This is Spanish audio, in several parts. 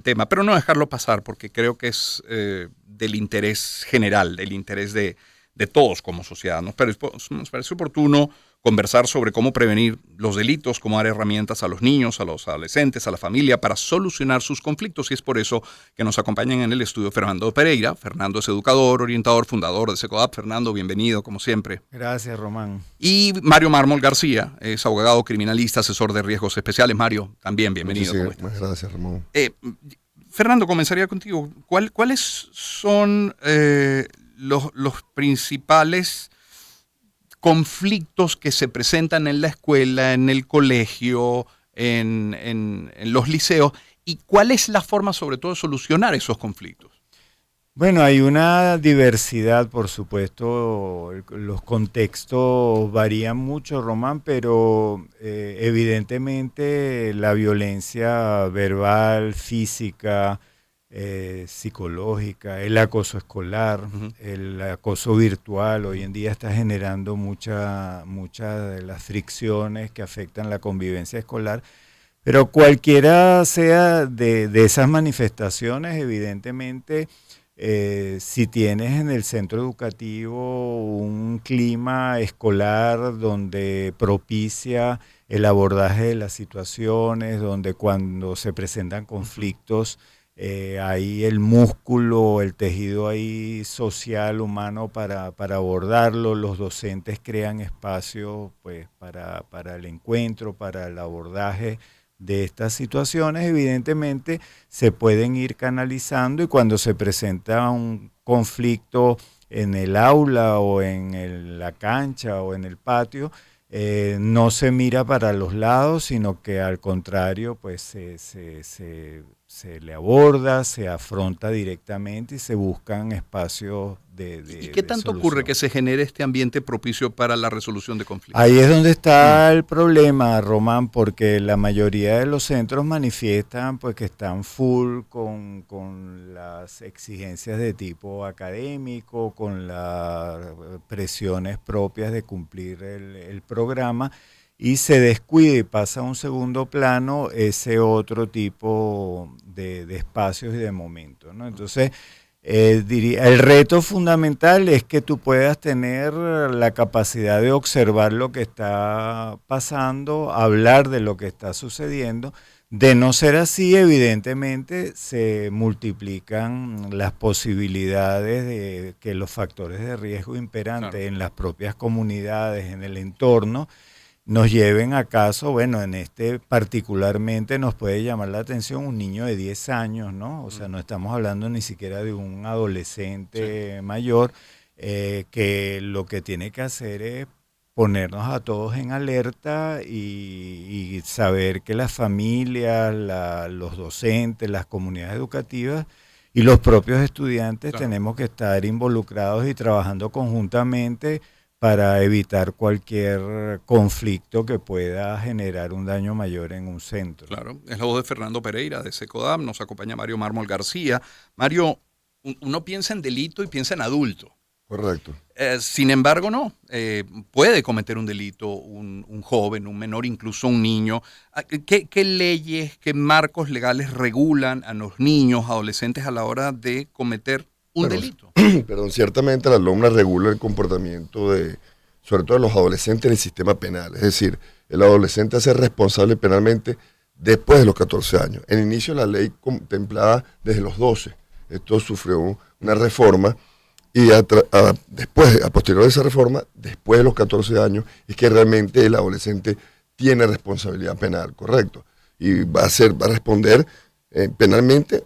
tema, pero no dejarlo pasar porque creo que es del interés general, del interés de todos como sociedad. Nos parece oportuno conversar sobre cómo prevenir los delitos, cómo dar herramientas a los niños, a los adolescentes, a la familia para solucionar sus conflictos y es por eso que nos acompañan en el estudio Fernando Pereira. Fernando es educador, orientador, fundador de SECODAP. Fernando, bienvenido como siempre. Gracias, Román. Y Mario Mármol García es abogado criminalista, asesor de riesgos especiales. Mario, también bienvenido. ¿Cómo Muchísimas estás? gracias, Ramón. Fernando, comenzaría contigo. ¿Cuáles son los principales conflictos que se presentan en la escuela, en el colegio, en los liceos? ¿Y cuál es la forma, sobre todo, de solucionar esos conflictos? Bueno, hay una diversidad, por supuesto, los contextos varían mucho, Román, pero evidentemente la violencia verbal, física, psicológica, el acoso escolar, Ujú. el acoso virtual, hoy en día está generando muchas de las fricciones que afectan la convivencia escolar. Pero cualquiera sea de esas manifestaciones, evidentemente, si tienes en el centro educativo un clima escolar donde propicia el abordaje de las situaciones, donde cuando se presentan conflictos, hay el músculo, el tejido ahí social, humano para abordarlo, los docentes crean espacio pues, para el encuentro, para el abordaje de estas situaciones, evidentemente se pueden ir canalizando y cuando se presenta un conflicto en el aula o en la cancha o en el patio, no se mira para los lados, sino que al contrario, pues se le aborda, se afronta directamente y se buscan espacios ¿Y qué de tanto ocurre que solución. se genere este ambiente propicio para la resolución de conflictos? Ahí es donde Mm, está el problema, Román, porque la mayoría de los centros manifiestan pues, que están full con las exigencias de tipo académico, con las presiones propias de cumplir el programa y se descuida y pasa a un segundo plano ese otro tipo de espacios y de momentos, ¿no? Entonces, el reto fundamental es que tú puedas tener la capacidad de observar lo que está pasando, hablar de lo que está sucediendo. De no ser así, evidentemente se multiplican las posibilidades de que los factores de riesgo claro. imperantes en las propias comunidades, en el entorno, nos lleven a caso, bueno, en este particularmente nos puede llamar la atención un niño de 10 años, ¿no? O sea, Mm, no estamos hablando ni siquiera de un sí. adolescente mayor que lo que tiene que hacer es ponernos a todos en alerta y saber que las familias, los docentes, las comunidades educativas y los propios estudiantes Claro. tenemos que estar involucrados y trabajando conjuntamente para evitar cualquier conflicto que pueda generar un daño mayor en un centro. Claro, es la voz de Fernando Pereira de SECODAM, nos acompaña Mario Mármol García. Mario, uno piensa en delito y piensa en adulto. Correcto. Sin embargo, no. Puede cometer un delito un joven, un menor, incluso un niño. ¿Qué leyes, qué marcos legales regulan a los niños, adolescentes a la hora de cometer un Bueno, delito? perdón, ciertamente la norma regula el comportamiento sobre todo de los adolescentes en el sistema penal. Es decir, el adolescente hace responsable penalmente después de los 14 años. En inicio la ley contemplaba desde los 12. Esto sufrió una reforma y a posterior de esa reforma, después de los 14 años, es que realmente el adolescente tiene responsabilidad penal, correcto. Y va a responder penalmente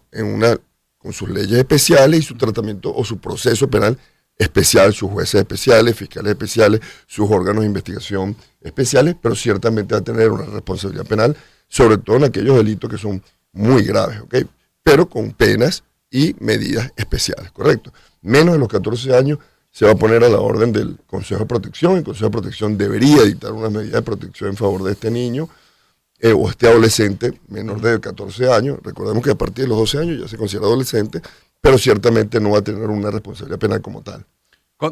con sus leyes especiales y su tratamiento o su proceso penal especial, sus jueces especiales, fiscales especiales, sus órganos de investigación especiales, pero ciertamente va a tener una responsabilidad penal, sobre todo en aquellos delitos que son muy graves, ¿ok? Pero con penas y medidas especiales, ¿correcto? Menos de los 14 años se va a poner a la orden del Consejo de Protección. El Consejo de Protección debería dictar una medida de protección en favor de este niño o este adolescente menor Ujú. de 14 años. Recordemos que a partir de los 12 años ya se considera adolescente, pero ciertamente no va a tener una responsabilidad penal como tal.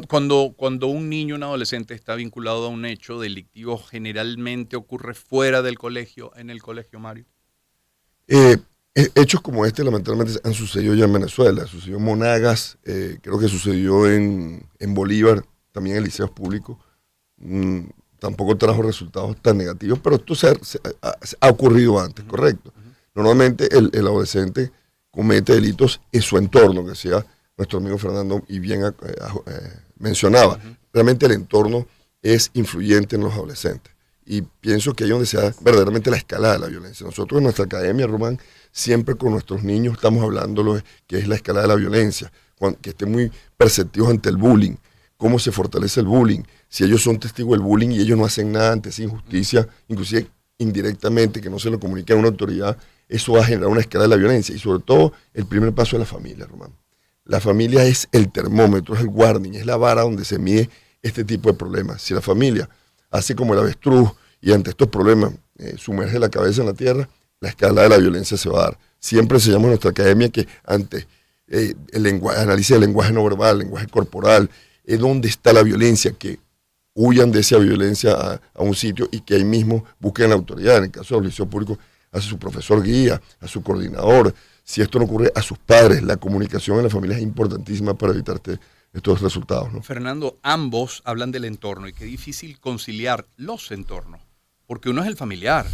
Cuando un niño, un adolescente está vinculado a un hecho delictivo, generalmente ocurre fuera del colegio, en el colegio, Mario. Hechos como este lamentablemente han sucedido ya en Venezuela, sucedió en Monagas, creo que sucedió en Bolívar, también en liceos públicos. Tampoco trajo resultados tan negativos, pero esto ha ocurrido antes, ¿correcto? Normalmente el adolescente comete delitos en su entorno, que decía nuestro amigo Fernando y bien mencionaba. Realmente el entorno es influyente en los adolescentes. Y pienso que ahí es donde se da verdaderamente la escalada de la violencia. Nosotros en nuestra academia, Román, siempre con nuestros niños estamos hablando de que es la escalada de la violencia, que estén muy perceptivos ante el bullying, cómo se fortalece el bullying, si ellos son testigos del bullying y ellos no hacen nada ante esa injusticia, inclusive indirectamente, que no se lo comunique a una autoridad, eso va a generar una escalada de la violencia. Y sobre todo, el primer paso es la familia, Román. La familia es el termómetro, es el warning, es la vara donde se mide este tipo de problemas. Si la familia hace como el avestruz y ante estos problemas sumerge la cabeza en la tierra, la escala de la violencia se va a dar. Siempre enseñamos en nuestra academia que ante el lenguaje, análisis del lenguaje no verbal, lenguaje corporal, es donde está la violencia, que huyan de esa violencia a un sitio y que ahí mismo busquen la autoridad. En el caso de los liceos públicos, a su profesor guía, a su coordinador. Si esto no ocurre, a sus padres. La comunicación en la familia es importantísima para evitar estos resultados, ¿no? Fernando, ambos hablan del entorno y qué difícil conciliar los entornos, porque uno es el familiar,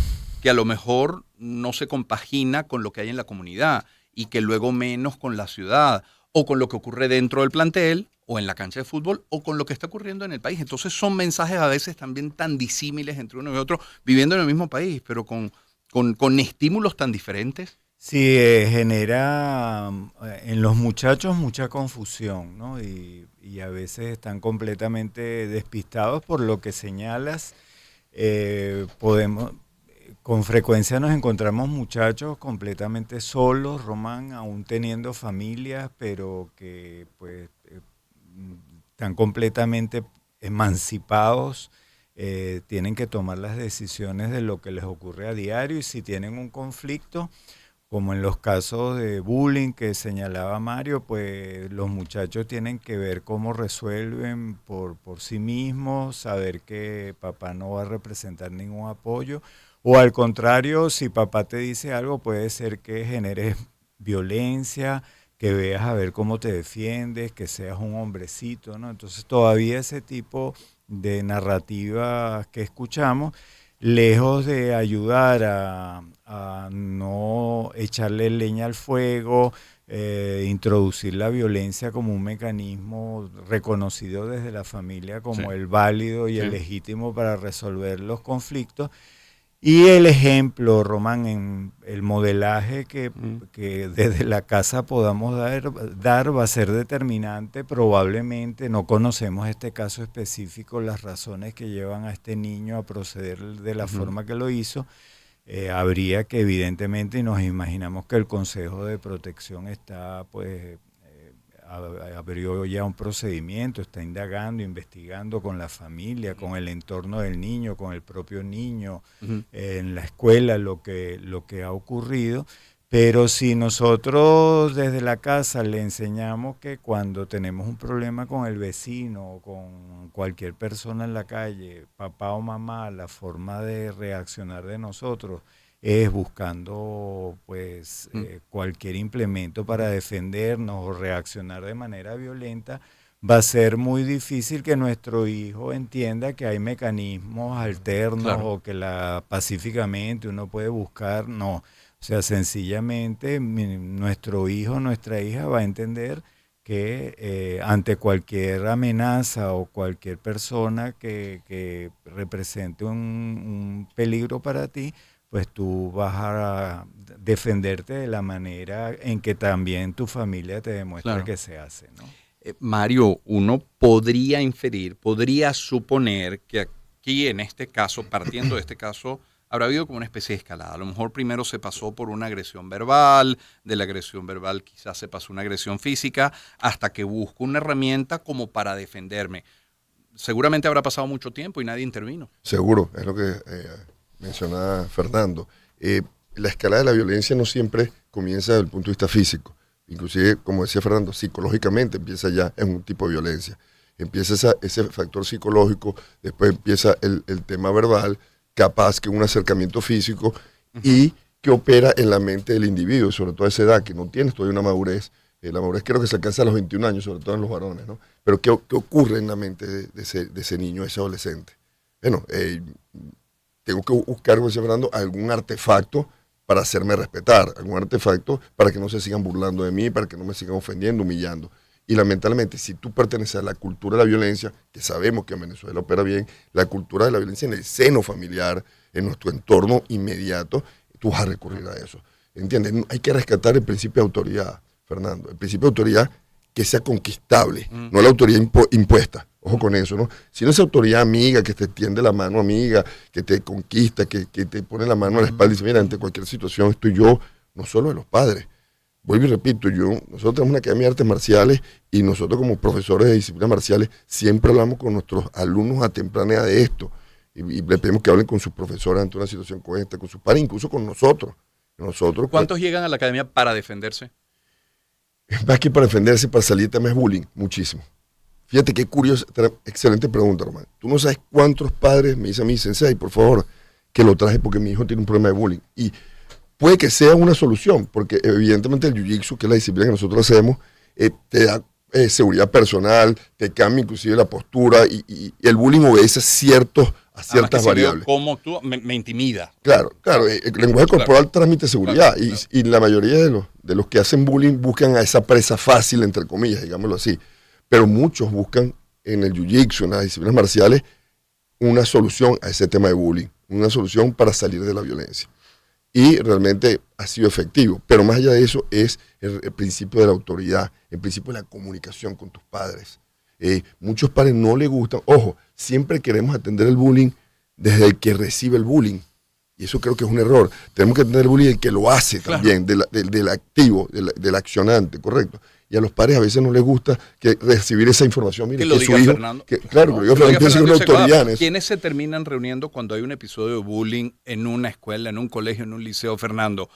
que a lo mejor no se compagina con lo que hay en la comunidad y que luego menos con la ciudad o con lo que ocurre dentro del plantel o en la cancha de fútbol o con lo que está ocurriendo en el país. Entonces son mensajes a veces también tan disímiles entre uno y otro, viviendo en el mismo país, pero con estímulos tan diferentes. Sí, genera en los muchachos mucha confusión, ¿no? Y a veces están completamente despistados por lo que señalas. Con frecuencia nos encontramos muchachos completamente solos, Román, aún teniendo familias, pero que pues están completamente emancipados, tienen que tomar las decisiones de lo que les ocurre a diario, y si tienen un conflicto, como en los casos de bullying que señalaba Mario, pues los muchachos tienen que ver cómo resuelven por sí mismos, saber que papá no va a representar ningún apoyo, o al contrario, si papá te dice algo, puede ser que generes violencia, que veas a ver cómo te defiendes, que seas un hombrecito, ¿no? Entonces todavía ese tipo de narrativas que escuchamos, lejos de ayudar a no echarle leña al fuego, introducir la violencia como un mecanismo reconocido desde la familia como el válido y el legítimo para resolver los conflictos. Y el ejemplo, Román, en el modelaje que desde la casa podamos dar va a ser determinante. Probablemente no conocemos este caso específico, las razones que llevan a este niño a proceder de la forma que lo hizo. Habría que evidentemente, y nos imaginamos que el Consejo de Protección está abrió ya un procedimiento, está indagando, investigando con la familia, con el entorno del niño, con el propio niño, en la escuela, lo que ha ocurrido. Pero si nosotros desde la casa le enseñamos que cuando tenemos un problema con el vecino o con cualquier persona en la calle, papá o mamá, la forma de reaccionar de nosotros es buscando cualquier implemento para defendernos o reaccionar de manera violenta, va a ser muy difícil que nuestro hijo entienda que hay mecanismos alternos o que pacíficamente uno puede buscar, no. O sea, sencillamente nuestro hijo, nuestra hija va a entender que ante cualquier amenaza o cualquier persona que represente un peligro para ti, pues tú vas a defenderte de la manera en que también tu familia te demuestra que se hace, ¿no? Mario, uno podría inferir, podría suponer que aquí en este caso, partiendo de este caso, habrá habido como una especie de escalada. A lo mejor primero se pasó por una agresión verbal, de la agresión verbal quizás se pasó una agresión física, hasta que busco una herramienta como para defenderme. Seguramente habrá pasado mucho tiempo y nadie intervino. Seguro, es lo que mencionaba Fernando. La escalada de la violencia no siempre comienza desde el punto de vista físico. Inclusive, como decía Fernando, psicológicamente empieza ya en un tipo de violencia. Empieza ese factor psicológico, después empieza el tema verbal, capaz que un acercamiento físico y qué opera en la mente del individuo, sobre todo a esa edad, que no tienes todavía una madurez. La madurez creo que se alcanza a los 21 años, sobre todo en los varones, ¿no? Pero ¿qué ocurre en la mente de ese niño, de ese adolescente? Bueno, tengo que buscar, como decía Fernando, algún artefacto para hacerme respetar, algún artefacto para que no se sigan burlando de mí, para que no me sigan ofendiendo, humillando. Y lamentablemente, si tú perteneces a la cultura de la violencia, que sabemos que en Venezuela opera bien, la cultura de la violencia en el seno familiar, en nuestro entorno inmediato, tú vas a recurrir a eso. ¿Entiendes? Hay que rescatar el principio de autoridad, Fernando. El principio de autoridad que sea conquistable, no la autoridad impuesta. Ojo con eso, ¿no? Sino esa autoridad amiga que te tiende la mano amiga, que te conquista, que te pone la mano a la espalda y dice, mira, ante cualquier situación estoy yo, no solo de los padres. Vuelvo y repito, nosotros tenemos una academia de artes marciales y nosotros como profesores de disciplinas marciales siempre hablamos con nuestros alumnos a temprana edad de esto y le pedimos que hablen con sus profesores ante una situación como esta, con sus padres, incluso con nosotros. ¿Cuántos llegan a la academia para defenderse? Más que para defenderse, para salir también es bullying, muchísimo. Fíjate qué curioso, excelente pregunta, Román. Tú no sabes cuántos padres me dicen a mí, Sensei, por favor, que lo traje porque mi hijo tiene un problema de bullying. Y puede que sea una solución, porque evidentemente el jiu-jitsu, que es la disciplina que nosotros hacemos, te da seguridad personal, te cambia inclusive la postura y el bullying obedece a ciertas variables. ¿Cómo actúa? Me intimida. Claro, el lenguaje corporal transmite seguridad y la mayoría de los que hacen bullying buscan a esa presa fácil, entre comillas, digámoslo así. Pero muchos buscan en el jiu-jitsu, en las disciplinas marciales, una solución a ese tema de bullying, una solución para salir de la violencia. Y realmente ha sido efectivo. Pero más allá de eso es el principio de la autoridad, el principio de la comunicación con tus padres. Muchos padres no les gustan. Ojo, siempre queremos atender el bullying desde el que recibe el bullying. Y eso creo que es un error. Tenemos que atender el bullying del que lo hace también, del activo, del accionante, ¿correcto? Y a los padres a veces no les gusta recibir esa información. Mire, que lo diga su hijo, Fernando. Claro, que lo diga Fernando, tiene una autoridad en eso. ¿Quiénes se terminan reuniendo cuando hay un episodio de bullying en una escuela, en un colegio, en un liceo, Fernando?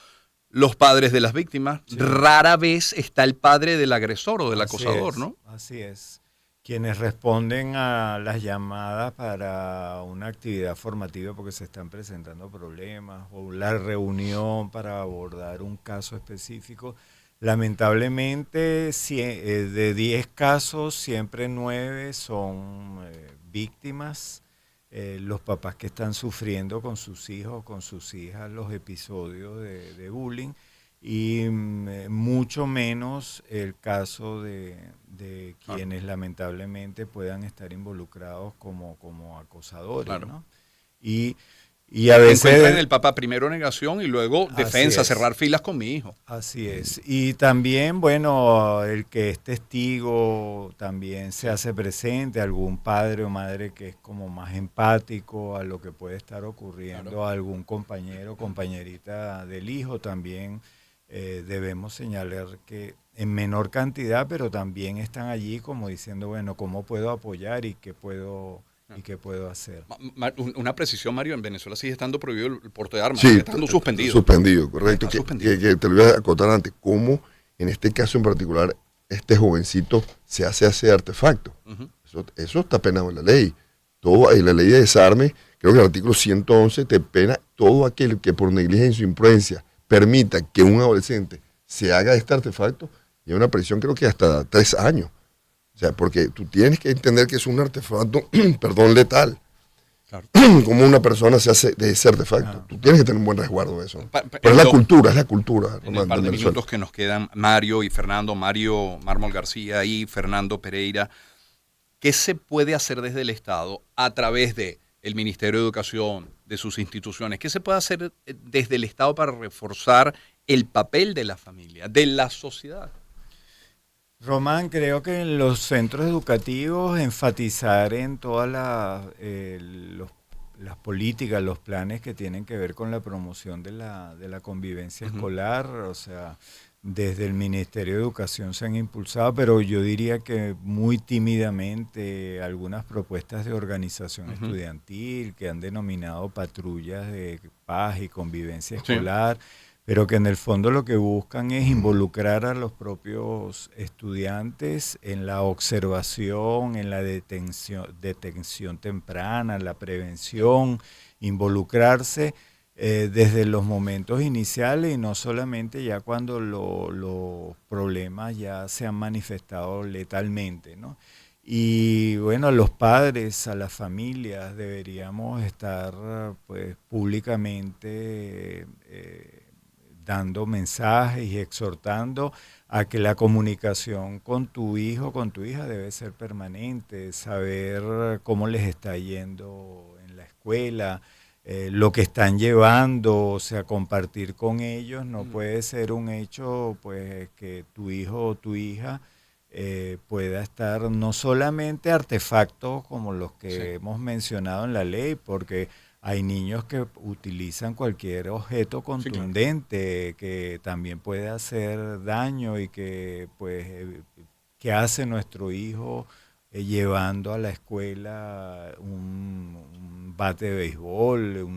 Los padres de las víctimas. Sí. Rara vez está el padre del agresor o del acosador, ¿no? Así es. Quienes responden a las llamadas para una actividad formativa porque se están presentando problemas o la reunión para abordar un caso específico. Lamentablemente, de 10 casos, siempre 9 son víctimas. Los papás que están sufriendo con sus hijos, con sus hijas, los episodios de bullying. Y mucho menos el caso de quienes lamentablemente puedan estar involucrados como acosadores, claro. ¿No? Y a veces encuentran el papá primero negación y luego defensa, cerrar filas con mi hijo. Así es. Y también, bueno, el que es testigo también se hace presente, algún padre o madre que es como más empático a lo que puede estar ocurriendo, claro. Algún compañero o compañerita del hijo también. Debemos señalar que en menor cantidad, pero también están allí como diciendo, bueno, ¿cómo puedo apoyar y qué puedo hacer? Una precisión, Mario, en Venezuela sigue estando prohibido el porte de armas, sí, sigue estando suspendido. Suspendido, correcto. Que te lo voy a acotar antes, cómo en este caso en particular este jovencito se hace ese artefacto. Eso está penado en la ley. En la ley de desarme, creo que el artículo 111 te pena todo aquel que por negligencia o imprudencia permita que un adolescente se haga este artefacto, y hay una prisión creo que hasta 3 años. O sea, porque tú tienes que entender que es un artefacto, letal. Claro. Como una persona se hace de ese artefacto. Tú tienes que tener un buen resguardo de eso. Pero es la cultura. En el par de minutos que nos quedan, Mario y Fernando, Mario Mármol García y Fernando Pereira, ¿qué se puede hacer desde el Estado a través de el Ministerio de Educación, de sus instituciones? ¿Qué se puede hacer desde el Estado para reforzar el papel de la familia, de la sociedad? Román, creo que en los centros educativos enfatizar en todas las políticas, los planes que tienen que ver con la promoción de la convivencia escolar, o sea, desde el Ministerio de Educación se han impulsado, pero yo diría que muy tímidamente algunas propuestas de organización estudiantil que han denominado patrullas de paz y convivencia escolar, pero que en el fondo lo que buscan es involucrar a los propios estudiantes en la observación, en la detención temprana, la prevención, involucrarse desde los momentos iniciales y no solamente ya cuando los problemas ya se han manifestado letalmente, ¿no? Y bueno, a los padres, a las familias deberíamos estar pues públicamente dando mensajes y exhortando a que la comunicación con tu hijo, con tu hija debe ser permanente, saber cómo les está yendo en la escuela, lo que están llevando, o sea, compartir con ellos. No puede ser un hecho pues que tu hijo o tu hija pueda estar no solamente artefactos como los que hemos mencionado en la ley, porque hay niños que utilizan cualquier objeto contundente que también puede hacer daño y que pues que hace nuestro hijo llevando a la escuela un bate de béisbol,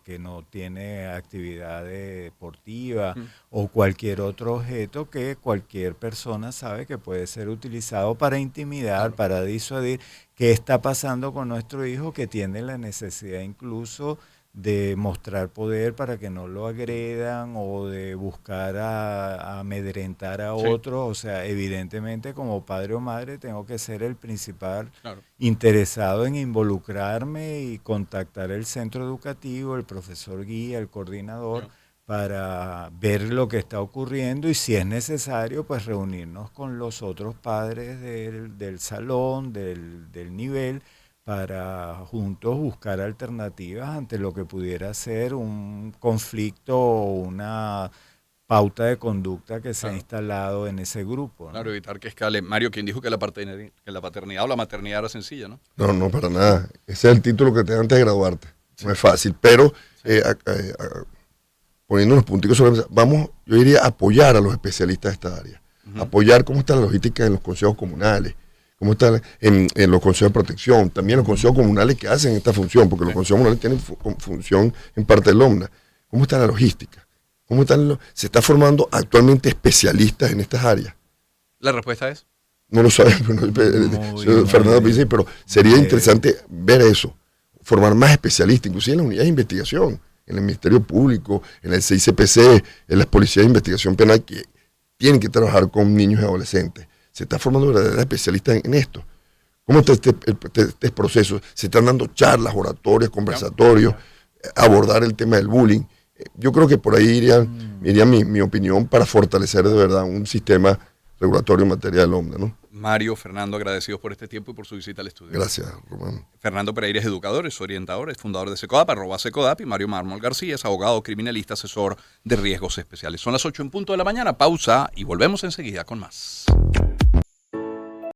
que no tiene actividad deportiva o cualquier otro objeto que cualquier persona sabe que puede ser utilizado para intimidar, para disuadir. ¿Qué está pasando con nuestro hijo que tiene la necesidad incluso de mostrar poder para que no lo agredan o de buscar a amedrentar a otros? O sea, evidentemente como padre o madre tengo que ser el principal interesado en involucrarme y contactar el centro educativo, el profesor guía, el coordinador, para ver lo que está ocurriendo y si es necesario pues reunirnos con los otros padres del salón, del nivel, para juntos buscar alternativas ante lo que pudiera ser un conflicto o una pauta de conducta que se ha instalado en ese grupo, ¿no? Claro, evitar que escale. Mario, ¿quién dijo que la paternidad o la maternidad era sencilla, no? No, no, para nada. Ese es el título que te dan antes de graduarte. No es fácil, pero poniendo unos punticos sobre la mesa, vamos, yo diría apoyar a los especialistas de esta área, apoyar cómo está la logística en los consejos comunales, cómo está en los consejos de protección, también los consejos comunales que hacen esta función, porque los consejos comunales tienen función en parte del OMNA. ¿Cómo está la logística? ¿Se está formando actualmente especialistas en estas áreas? La respuesta es... No lo sabemos, Fernando dice, pero sería interesante ver eso, formar más especialistas, inclusive en las unidades de investigación, en el Ministerio Público, en el CICPC, en las policías de investigación penal, que tienen que trabajar con niños y adolescentes. Se está formando verdaderos especialistas en esto. ¿Cómo está este proceso? Se están dando charlas, oratorios, conversatorios, abordar el tema del bullying. Yo creo que por ahí iría mi opinión para fortalecer de verdad un sistema regulatorio en materia del OMNA, ¿no? Mario, Fernando, agradecidos por este tiempo y por su visita al estudio. Gracias, Román. Fernando Pereira es educador, es orientador, es fundador de Secodap, @Secodap, y Mario Mármol García es abogado, criminalista, asesor de riesgos especiales. Son las 8 en punto de la mañana, pausa y volvemos enseguida con más.